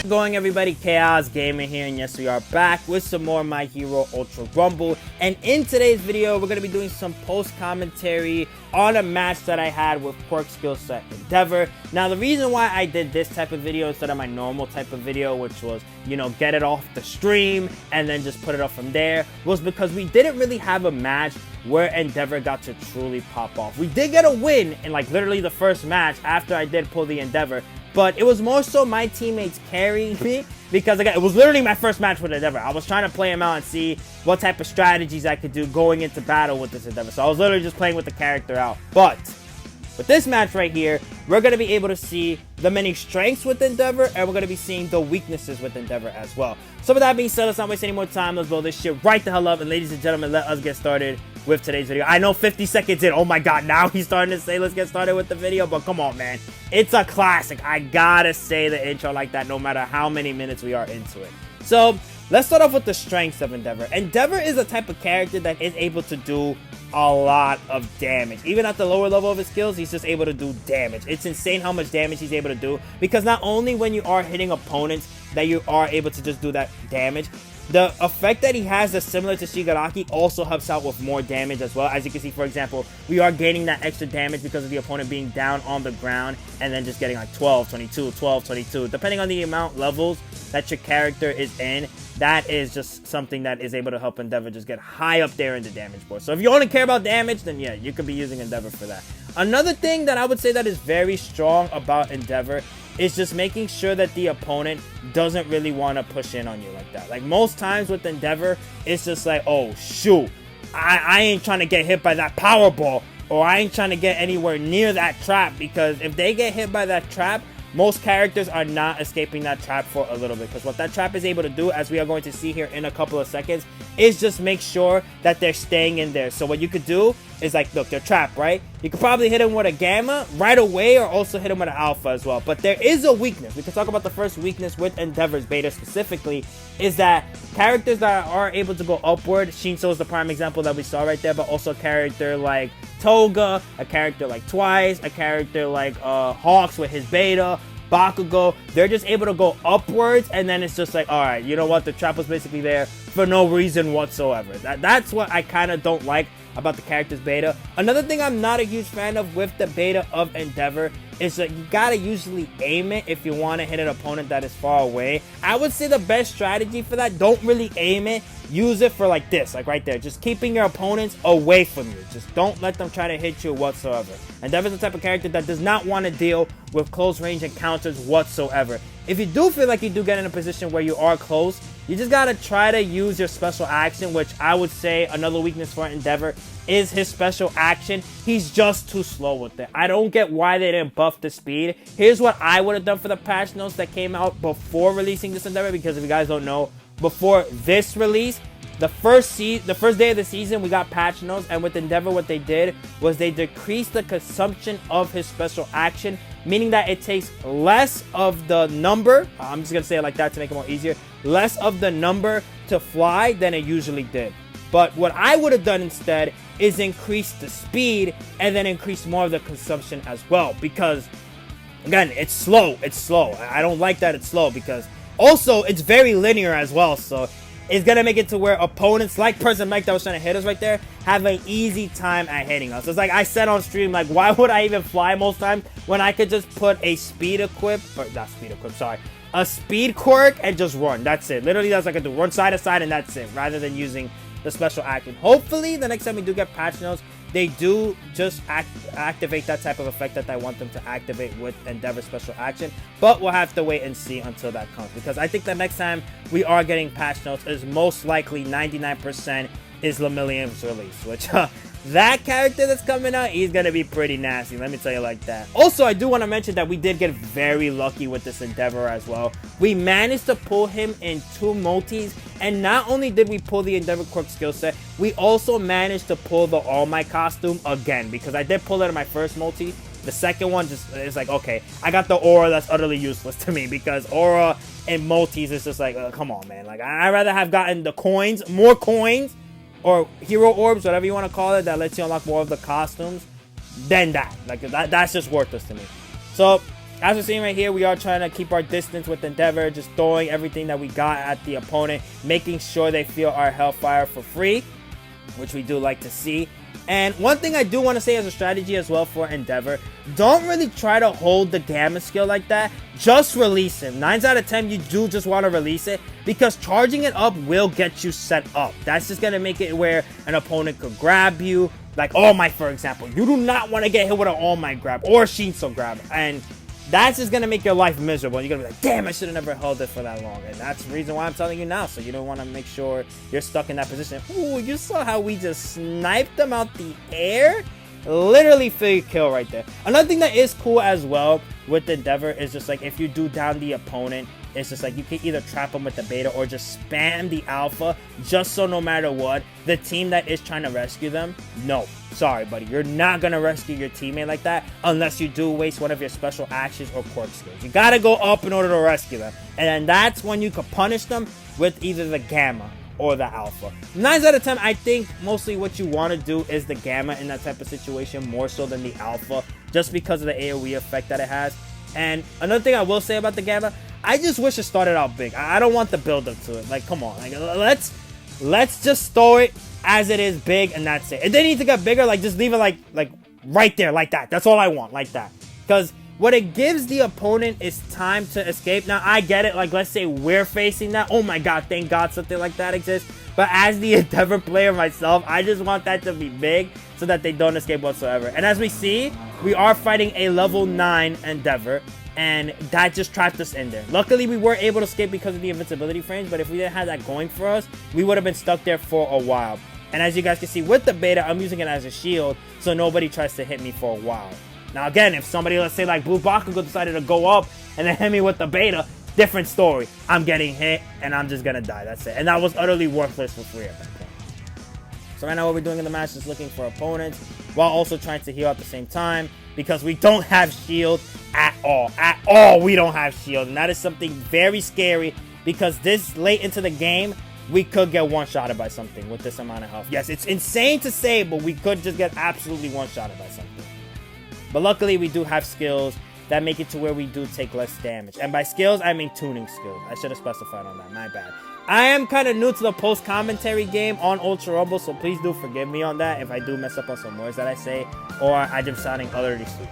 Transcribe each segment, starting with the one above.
Going everybody, Chaos Gaming here, and yes, we are back with some more My Hero Ultra Rumble. And in today's video, we're going to be doing some post commentary on a match that I had with Quirk skill set Endeavor. Now, the reason why I did this type of video instead of my normal type of video, which was, you know, get it off the stream and then just put it up from there, was because we didn't really have a match where Endeavor got to truly pop off. We did get a win in like literally the first match after I did pull the Endeavor, but it was more so my teammates carrying me because, again, it was literally my first match with Endeavor. I was trying to play him out and see what type of strategies I could do going into battle with this Endeavor. So I was literally just playing with the character out. But with this match right here, we're going to be able to see the many strengths with Endeavor, and we're going to be seeing the weaknesses with Endeavor as well. So with that being said, let's not waste any more time. Let's blow this shit right the hell up. And ladies and gentlemen, let us get started with today's video. I know 50 seconds in. Oh my god, now he's starting to say let's get started with the video. But come on, man. It's a classic. I gotta say the intro like that no matter how many minutes we are into it. So let's start off with the strengths of Endeavor. Endeavor is a type of character that is able to do a lot of damage. Even at the lower level of his skills, he's just able to do damage. It's insane how much damage he's able to do, because not only when you are hitting opponents that you are able to just do that damage, the effect that he has that's similar to Shigaraki also helps out with more damage as well. As you can see, for example, we are gaining that extra damage because of the opponent being down on the ground and then just getting like 12, 22, 12, 22. Depending on the amount levels that your character is in, that is just something that is able to help Endeavor just get high up there in the damage board. So if you only care about damage, then yeah, you could be using Endeavor for that. Another thing that I would say that is very strong about Endeavor is just making sure that the opponent doesn't really want to push in on you like that. Like most times with Endeavor, it's just like, oh shoot, I ain't trying to get hit by that power ball, or I ain't trying to get anywhere near that trap, because if they get hit by that trap, most characters are not escaping that trap for a little bit, because what that trap is able to do, as we are going to see here in a couple of seconds, is just make sure that they're staying in there. So what you could do is, like, look, they're trapped, right? You could probably hit them with a Gamma right away, or also hit them with an Alpha as well. But there is a weakness. We can talk about the first weakness with Endeavor's beta specifically, is that characters that are able to go upward, Shinso is the prime example that we saw right there, but also a character like Toga, a character like Twice, a character like Hawks with his beta, Bakugo, they're just able to go upwards, and then it's just like, alright, you know what, the trap was basically there for no reason whatsoever. That's what I kind of don't like about the character's beta. Another thing I'm not a huge fan of with the beta of Endeavor is that you gotta usually aim it if you want to hit an opponent that is far away. I would say the best strategy for that, don't really aim it, use it for like this, like right there, just keeping your opponents away from you. Just don't let them try to hit you whatsoever. Endeavor's the type of character that does not want to deal with close range encounters whatsoever. If you do feel like you do get in a position where you are close, you just gotta try to use your special action, which I would say another weakness for Endeavor is his special action. He's just too slow with it. I don't get why they didn't buff the speed. Here's what I would have done for the patch notes that came out before releasing this Endeavor, because if you guys don't know, before this release, the first day of the season, we got patch notes, and with Endeavor, what they did was they decreased the consumption of his special action, meaning that it takes less of the number, I'm just gonna say it like that to make it more easier, less of the number to fly than it usually did. But what I would have done instead is increase the speed and then increase more of the consumption as well, because again, it's slow. I don't like that it's slow, because also it's very linear as well, so it's gonna make it to where opponents like Person Mike that was trying to hit us right there have an easy time at hitting us. It's like I said on stream, like, why would I even fly most times when I could just put a speed equip, or not speed equip, sorry, a speed quirk and just run. That's it. Literally, that's what I could do. Run side to side and that's it, rather than using the special action. Hopefully, the next time we do get patch notes, they do just activate that type of effect that I want them to activate with Endeavor special action. But we'll have to wait and see until that comes, because I think the next time we are getting patch notes is most likely 99% is Lemillium's release, which that character that's coming out, he's gonna be pretty nasty, let me tell you like that. Also, I do want to mention that we did get very lucky with this Endeavor as well. We managed to pull him in 2 multis, and not only did we pull the Endeavor Quirk skill set, we also managed to pull the All Might costume again, because I did pull it in my first multi. The second one just is like, okay, I got the aura that's utterly useless to me, because aura and multis is just like, come on, man. Like, I'd rather have gotten the coins, more coins, or hero orbs, whatever you want to call it, that lets you unlock more of the costumes than that. Like, that's just worthless to me. So as we're seeing right here, we are trying to keep our distance with Endeavor, just throwing everything that we got at the opponent, making sure they feel our Hellfire for free, which we do like to see. And one thing I do want to say as a strategy as well for Endeavor, don't really try to hold the Gamma skill like that. Just release him. 9 out of 10, you do just want to release it, because charging it up will get you set up. That's just going to make it where an opponent could grab you. Like All Might, for example. You do not want to get hit with an All Might grab or Shinso grab. And that's just going to make your life miserable. You're going to be like, damn, I should have never held it for that long. And that's the reason why I'm telling you now. So you don't want to make sure you're stuck in that position. Ooh, you saw how we just sniped them out the air? Literally free kill right there. Another thing that is cool as well with Endeavor is just like, if you do down the opponent, it's just like you can either trap them with the beta or just spam the alpha, just so no matter what, the team that is trying to rescue them, no, sorry buddy, you're not going to rescue your teammate like that unless you do waste one of your special actions or quirk skills. You got to go up in order to rescue them, and then that's when you could punish them with either the Gamma or the Alpha. 9 out of 10, I think mostly what you want to do is the Gamma in that type of situation more so than the Alpha, just because of the AoE effect that it has. And another thing I will say about the Gamma, I just wish it started out big. I don't want the build up to it. Like, come on, like let's just throw it as it is big, and that's it. It didn't need to get bigger. Like, just leave it like right there, like that. That's all I want, like that. Because what it gives the opponent is time to escape. Now, I get it. Like, let's say we're facing that. Oh my god, thank god something like that exists. But as the Endeavor player myself, I just want that to be big so that they don't escape whatsoever. And as we see, we are fighting a level 9 Endeavor, and that just trapped us in there. Luckily, we were able to escape because of the invincibility frames, but if we didn't have that going for us, we would have been stuck there for a while. And as you guys can see, with the beta, I'm using it as a shield, so nobody tries to hit me for a while. Now again, if somebody, let's say like Blue Bakugo, decided to go up and then hit me with the beta, different story. I'm getting hit, and I'm just gonna die, that's it. And that was utterly worthless for free at that point. So right now what we're doing in the match is looking for opponents, while also trying to heal at the same time, because we don't have shield at all. At all, we don't have shield. And that is something very scary, because this late into the game, we could get one-shotted by something with this amount of health. Yes, it's insane to say, but we could just get absolutely one-shotted by something. But luckily, we do have skills that make it to where we do take less damage. And by skills, I mean tuning skills. I should have specified on that, my bad. I am kind of new to the post-commentary game on Ultra Rumble, so please do forgive me on that if I do mess up on some words that I say, or I'm just sounding utterly stupid.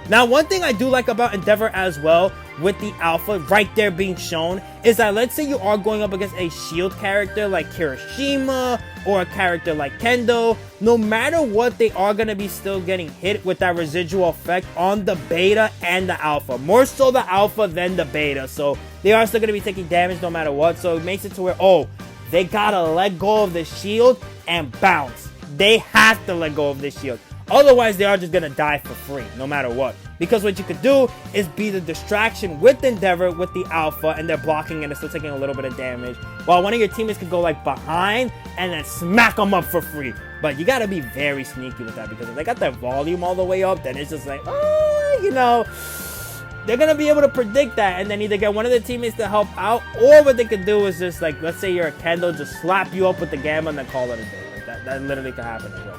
Now, one thing I do like about Endeavor as well, with the Alpha right there being shown, is that let's say you are going up against a shield character like Kirishima, or a character like Kendo, no matter what, they are going to be still getting hit with that residual effect on the beta and the Alpha. More so the Alpha than the beta, so they are still going to be taking damage no matter what, so it makes it to where, oh, they got to let go of the shield and bounce. They have to let go of the shield. Otherwise, they are just going to die for free, no matter what. Because what you could do is be the distraction with Endeavor, with the Alpha, and they're blocking and they're still taking a little bit of damage. While one of your teammates could go, like, behind and then smack them up for free. But you got to be very sneaky with that, because if they got their volume all the way up, then it's just like, oh, you know, they're going to be able to predict that and then either get one of the teammates to help out, or what they could do is just, like, let's say you're a Kendo, just slap you up with the Gamma and then call it a day. Like, that literally could happen as well.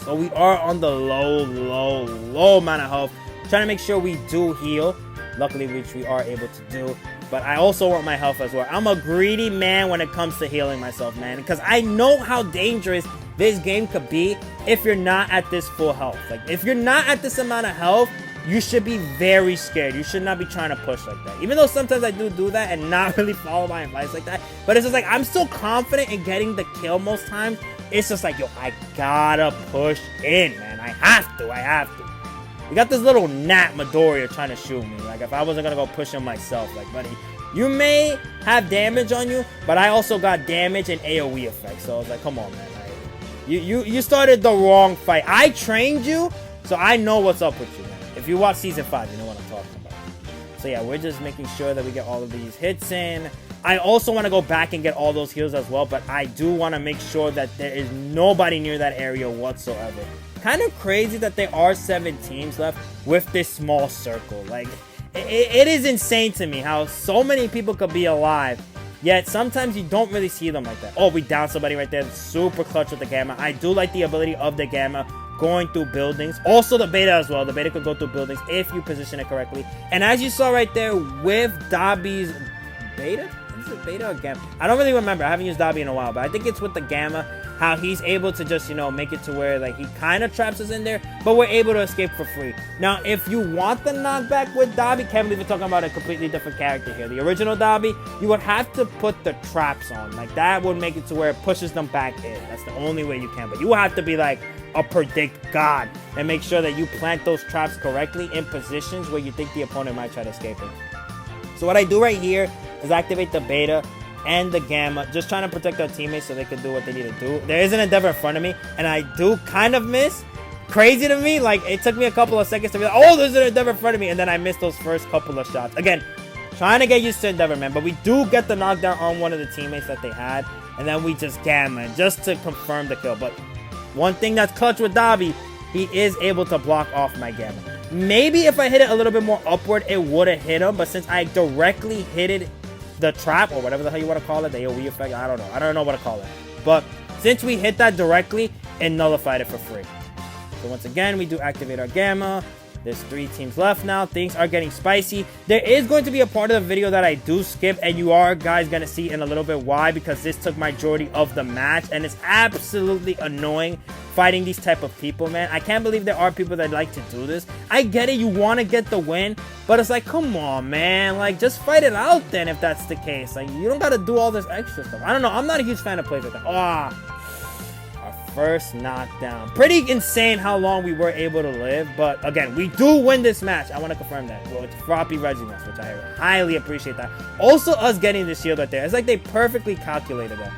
So we are on the low amount of health, trying to make sure we do heal, luckily, which we are able to do. But I also want my health as well. I'm a greedy man when it comes to healing myself, man, because I know how dangerous this game could be if you're not at this full health. Like, if you're not at this amount of health, you should be very scared. You should not be trying to push like that. Even though sometimes I do that and not really follow my advice like that. But it's just like, I'm so confident in getting the kill most times. It's just like, yo, I gotta push in, man. I have to. You got this little gnat Midoriya trying to shoot me. Like, if I wasn't gonna go push him myself, like, buddy, you may have damage on you, but I also got damage and AoE effects. So I was like, come on, man. Like, you started the wrong fight. I trained you, so I know what's up with you, man. If you watch Season 5, you know what I'm talking about. So yeah, we're just making sure that we get all of these hits in. I also want to go back and get all those heals as well, but I do want to make sure that there is nobody near that area whatsoever. Kind of crazy that there are 7 teams left with this small circle. Like, it is insane to me how so many people could be alive, yet sometimes you don't really see them like that. Oh, we downed somebody right there. Super clutch with the Gamma. I do like the ability of the Gamma. going through buildings. Also the beta as well. The beta could go through buildings if you position it correctly. And as you saw right there with Dobby's beta, is it beta or gamma? I don't really remember. I haven't used Dobby in a while, but I think it's with the gamma, how he's able to just, you know, make it to where like he kind of traps us in there, but we're able to escape for free. Now, if you want the knockback with Dobby, can't believe we're talking about a completely different character here. The original Dobby, you would have to put the traps on. Like, that would make it to where it pushes them back in. That's the only way you can. But you will have to be like a predict god and make sure that you plant those traps correctly in positions where you think the opponent might try to escape it. So what I do right here is activate the beta and the gamma, just trying to protect our teammates so they can do what they need to do. There is an endeavor in front of me, and I do kind of miss. Crazy to me, like, it took me a couple of seconds to be like, oh, there's an endeavor in front of me, and then I missed those first couple of shots. Again, trying to get used to endeavor, man, but we do get the knockdown on one of the teammates that they had, and then we just gamma just to confirm the kill. But one thing that's clutch with Dobby, he is able to block off my gamma. Maybe if I hit it a little bit more upward, it would have hit him, but since I directly hit it, the trap, or whatever the hell you want to call it, the AoE effect, I don't know what to call it, but since we hit that directly, it nullified it for free. So once again, we do activate our gamma. There's 3 teams left now. Things are getting spicy. There is going to be a part of the video that I do skip, and you are guys going to see in a little bit why, because this took majority of the match, and it's absolutely annoying fighting these type of people, man. I can't believe there are people that like to do this. I get it, you want to get the win, but it's like, come on, man. Like, just fight it out then if that's the case. Like, you don't got to do all this extra stuff. I don't know. I'm not a huge fan of plays like that. Our first knockdown. Pretty insane how long we were able to live, but again, we do win this match. I want to confirm that. Well, it's Froppy Reginus, which I highly appreciate that. Also, us getting the shield right there. It's like they perfectly calculated that.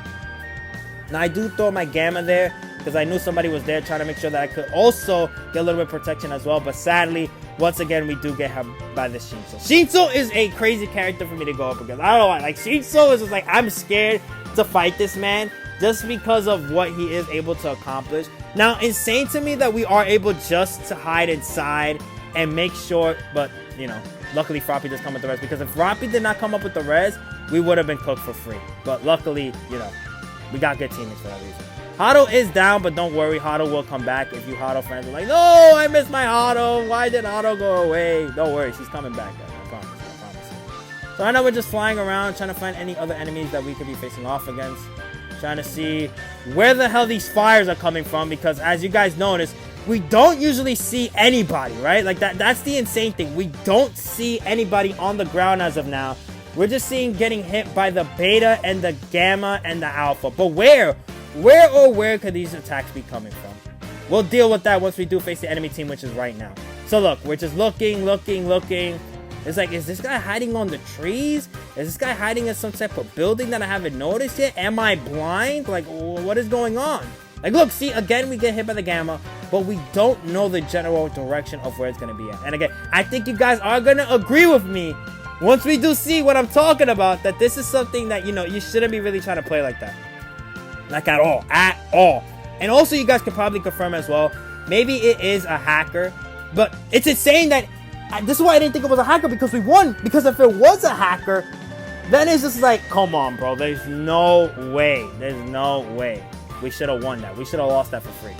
Now, I do throw my gamma there because I knew somebody was there trying to make sure that I could also get a little bit of protection as well. But sadly, once again, we do get hit by this Shinso. Shinso is a crazy character for me to go up against. I don't know why. Like, Shinso is just like, I'm scared to fight this man just because of what he is able to accomplish. Now, insane to me that we are able just to hide inside and make sure, but, you know, luckily Froppy does come with the res, because if Froppy did not come up with the res, we would have been cooked for free. But luckily, you know, we got good teammates for that reason. Hado is down, but don't worry, Hado will come back. If you Hado fans are like, no, I missed my Hado. Why did Hado go away? Don't worry, she's coming back, guys. I promise. So right now we're just flying around, trying to find any other enemies that we could be facing off against. Trying to see where the hell these fires are coming from, because as you guys notice, we don't usually see anybody, right? Like, that's the insane thing. We don't see anybody on the ground as of now. We're just seeing getting hit by the beta and the gamma and the alpha. But where could these attacks be coming from? We'll deal with that once we do face the enemy team, which is right now. So look, we're just looking. It's like, is this guy hiding on the trees? Is this guy hiding in some type of building that I haven't noticed yet? Am I blind? Like, what is going on? Like, look, see, again, we get hit by the gamma, but we don't know the general direction of where it's going to be at. And again, I think you guys are going to agree with me once we do see what I'm talking about, that this is something that, you know, you shouldn't be really trying to play like that. Like, at all. And also, you guys could probably confirm as well, maybe it is a hacker, but it's insane that, this is why I didn't think it was a hacker, because we won. Because if it was a hacker, then it's just like, come on, bro. There's no way. We should have won that. We should have lost that for free.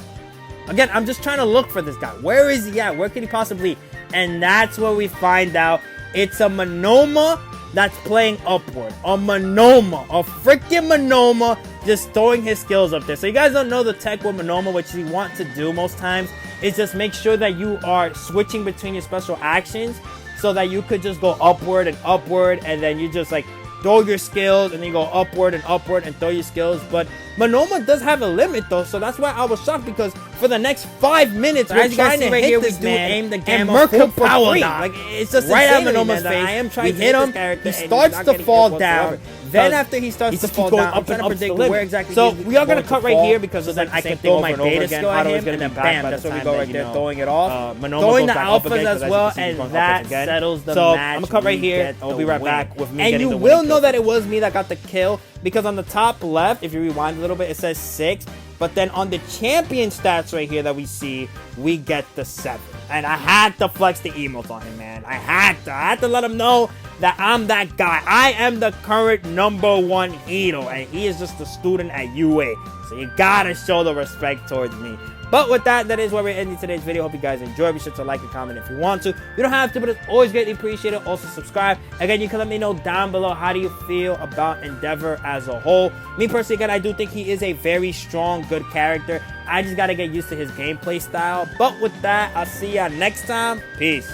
Again, I'm just trying to look for this guy. Where is he at? Where could he possibly be? And that's where we find out it's a Monoma that's playing upward. A freaking Monoma just throwing his skills up there. So you guys don't know the tech with Monoma, which you want to do most times is just make sure that you are switching between your special actions so that you could just go upward, and then you just like throw your skills, and then you go upward and throw your skills. But Monoma does have a limit though, so that's why I was shocked, because for the next 5 minutes we're trying to hit this man, aim the game, and Merc him for free. Like, it's just right at Monoma's face. I am trying to hit him. He starts to fall down. Then after he starts to fall down, I'm trying to predict where exactly. So we are going to cut right here, because then I can throw my beta skill at him, and then bam, that's where we go right there, throwing it off. Throwing the alphas as well, and that settles the match. So I'm going to cut right here. I'll be right back with me getting the win. And you will know that it was me that got the kill, because on the top left, if you rewind a little bit, it says 6. But then on the champion stats right here that we see, we get the 7. And I had to flex the emotes on him, man. I had to let him know that I'm that guy. I am the current #1 hero, and he is just a student at UA. So you gotta show the respect towards me. But with that, that is where we're ending today's video. Hope you guys enjoy. Be sure to like and comment if you want to. You don't have to, but it's always greatly appreciated. Also, subscribe. Again, you can let me know down below, how do you feel about Endeavor as a whole. Me personally, again, I do think he is a very strong, good character. I just got to get used to his gameplay style. But with that, I'll see ya next time. Peace.